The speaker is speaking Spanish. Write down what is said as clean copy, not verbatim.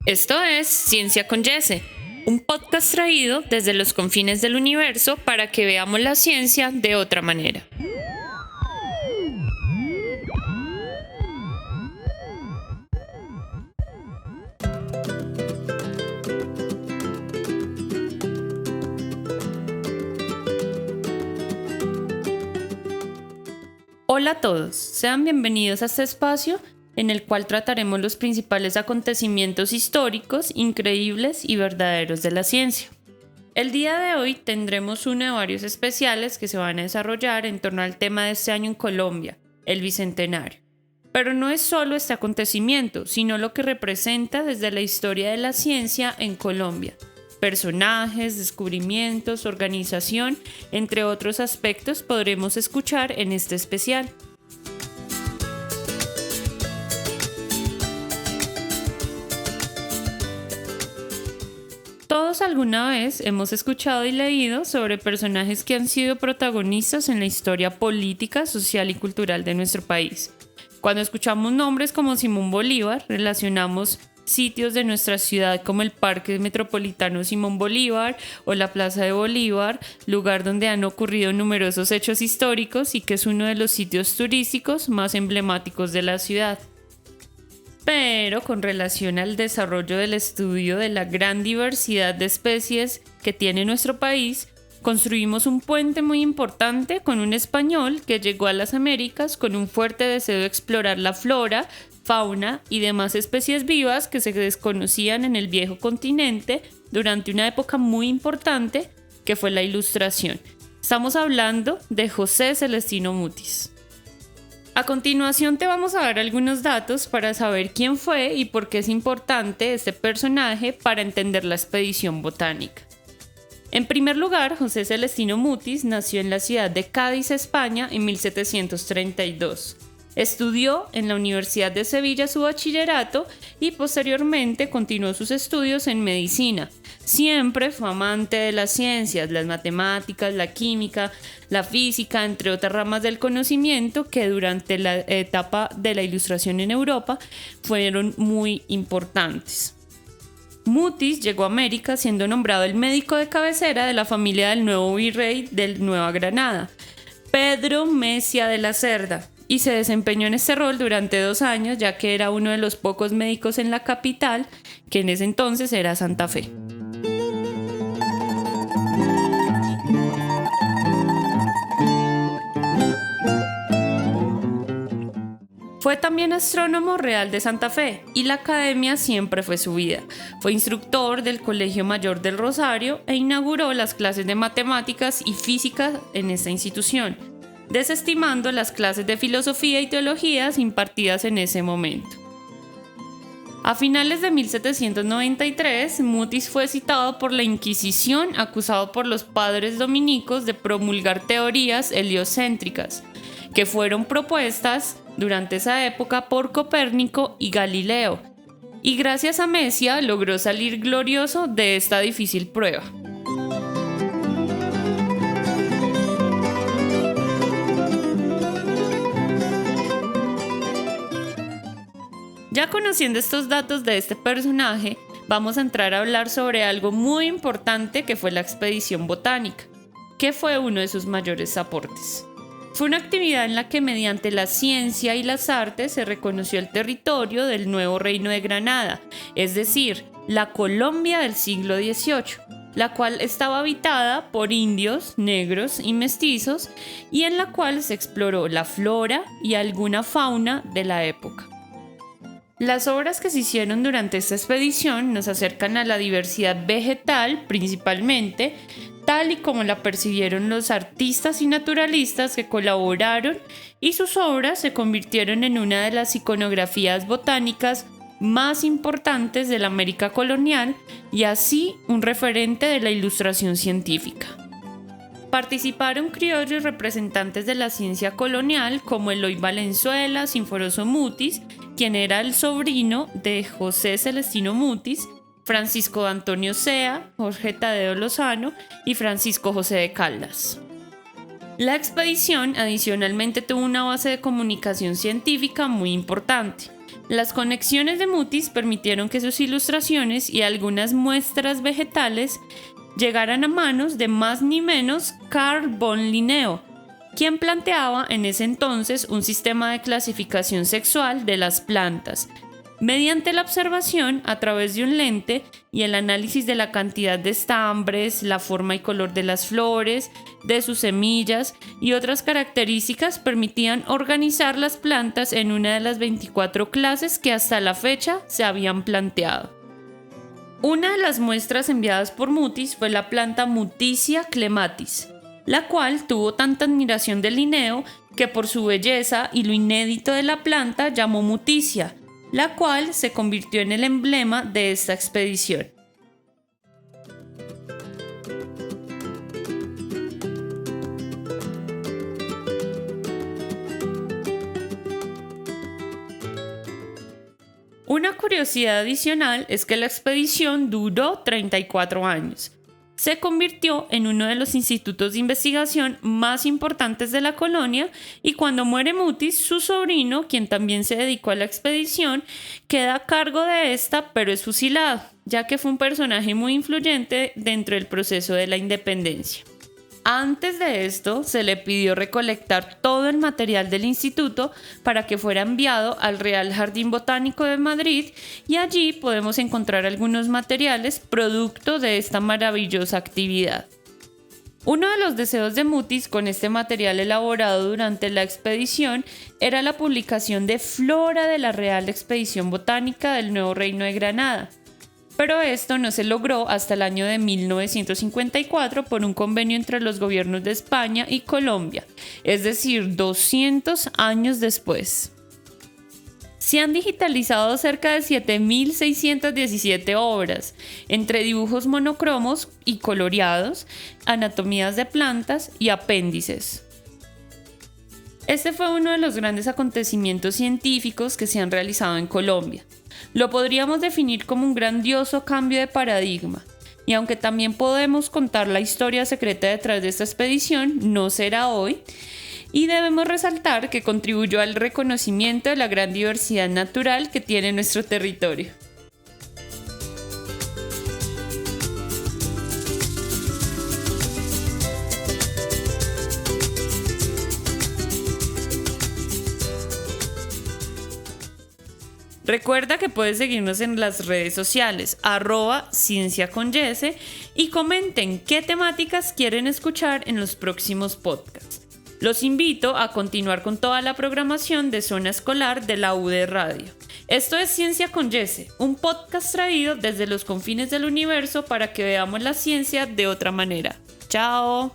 Esto es Ciencia con Yese, un podcast traído desde los confines del universo para que veamos la ciencia de otra manera. Hola a todos, sean bienvenidos a este espacio en el cual trataremos los principales acontecimientos históricos, increíbles y verdaderos de la ciencia. El día de hoy tendremos uno de varios especiales que se van a desarrollar en torno al tema de este año en Colombia, el Bicentenario. Pero no es solo este acontecimiento, sino lo que representa desde la historia de la ciencia en Colombia. Personajes, descubrimientos, organización, entre otros aspectos podremos escuchar en este especial. Todos alguna vez hemos escuchado y leído sobre personajes que han sido protagonistas en la historia política, social y cultural de nuestro país. Cuando escuchamos nombres como Simón Bolívar, relacionamos sitios de nuestra ciudad como el Parque Metropolitano Simón Bolívar o la Plaza de Bolívar, lugar donde han ocurrido numerosos hechos históricos y que es uno de los sitios turísticos más emblemáticos de la ciudad. Pero con relación al desarrollo del estudio de la gran diversidad de especies que tiene nuestro país, construimos un puente muy importante con un español que llegó a las Américas con un fuerte deseo de explorar la flora, fauna y demás especies vivas que se desconocían en el viejo continente durante una época muy importante que fue la Ilustración. Estamos hablando de José Celestino Mutis. A continuación te vamos a dar algunos datos para saber quién fue y por qué es importante este personaje para entender la expedición botánica. En primer lugar, José Celestino Mutis nació en la ciudad de Cádiz, España, en 1732. Estudió en la Universidad de Sevilla su bachillerato y posteriormente continuó sus estudios en medicina. Siempre fue amante de las ciencias, las matemáticas, la química, la física, entre otras ramas del conocimiento que durante la etapa de la Ilustración en Europa fueron muy importantes. Mutis llegó a América siendo nombrado el médico de cabecera de la familia del nuevo virrey de Nueva Granada, Pedro Mexía de la Cerda, y se desempeñó en este rol durante 2 años, ya que era uno de los pocos médicos en la capital, que en ese entonces era Santa Fe. Fue también astrónomo real de Santa Fe y la academia siempre fue su vida. Fue instructor del Colegio Mayor del Rosario e inauguró las clases de matemáticas y física en esta institución, desestimando las clases de filosofía y teologías impartidas en ese momento. A finales de 1793, Mutis fue citado por la Inquisición, acusado por los padres dominicos de promulgar teorías heliocéntricas, que fueron propuestas durante esa época por Copérnico y Galileo, y gracias a Mexía logró salir glorioso de esta difícil prueba. Ya conociendo estos datos de este personaje, vamos a entrar a hablar sobre algo muy importante que fue la expedición botánica, que fue uno de sus mayores aportes. Fue una actividad en la que mediante la ciencia y las artes se reconoció el territorio del nuevo reino de Granada, es decir, la Colombia del siglo XVIII, la cual estaba habitada por indios, negros y mestizos, y en la cual se exploró la flora y alguna fauna de la época. Las obras que se hicieron durante esta expedición nos acercan a la diversidad vegetal principalmente, tal y como la percibieron los artistas y naturalistas que colaboraron, y sus obras se convirtieron en una de las iconografías botánicas más importantes de la América colonial y así un referente de la ilustración científica. Participaron criollos representantes de la ciencia colonial como Eloy Valenzuela Sinforoso Mutis, quien era el sobrino de José Celestino Mutis, Francisco Antonio Sea, Jorge Tadeo Lozano y Francisco José de Caldas. La expedición adicionalmente tuvo una base de comunicación científica muy importante. Las conexiones de Mutis permitieron que sus ilustraciones y algunas muestras vegetales llegaran a manos de más ni menos Carl von Linneo, quien planteaba en ese entonces un sistema de clasificación sexual de las plantas, mediante la observación a través de un lente y el análisis de la cantidad de estambres, la forma y color de las flores, de sus semillas y otras características permitían organizar las plantas en una de las 24 clases que hasta la fecha se habían planteado. Una de las muestras enviadas por Mutis fue la planta Muticia clematis, la cual tuvo tanta admiración de Linneo que por su belleza y lo inédito de la planta llamó Muticia, la cual se convirtió en el emblema de esta expedición. Una curiosidad adicional es que la expedición duró 34 años. Se convirtió en uno de los institutos de investigación más importantes de la colonia y cuando muere Mutis, su sobrino, quien también se dedicó a la expedición, queda a cargo de esta, pero es fusilado, ya que fue un personaje muy influyente dentro del proceso de la independencia. Antes de esto, se le pidió recolectar todo el material del instituto para que fuera enviado al Real Jardín Botánico de Madrid y allí podemos encontrar algunos materiales producto de esta maravillosa actividad. Uno de los deseos de Mutis con este material elaborado durante la expedición era la publicación de Flora de la Real Expedición Botánica del Nuevo Reino de Granada. Pero esto no se logró hasta el año de 1954 por un convenio entre los gobiernos de España y Colombia, es decir, 200 años después. Se han digitalizado cerca de 7.617 obras, entre dibujos monocromos y coloreados, anatomías de plantas y apéndices. Este fue uno de los grandes acontecimientos científicos que se han realizado en Colombia. Lo podríamos definir como un grandioso cambio de paradigma, y aunque también podemos contar la historia secreta detrás de esta expedición, no será hoy, y debemos resaltar que contribuyó al reconocimiento de la gran diversidad natural que tiene nuestro territorio. Recuerda que puedes seguirnos en las redes sociales @cienciaconyese y comenten qué temáticas quieren escuchar en los próximos podcasts. Los invito a continuar con toda la programación de Zona Escolar de la UD Radio. Esto es Ciencia con Yese, un podcast traído desde los confines del universo para que veamos la ciencia de otra manera. ¡Chao!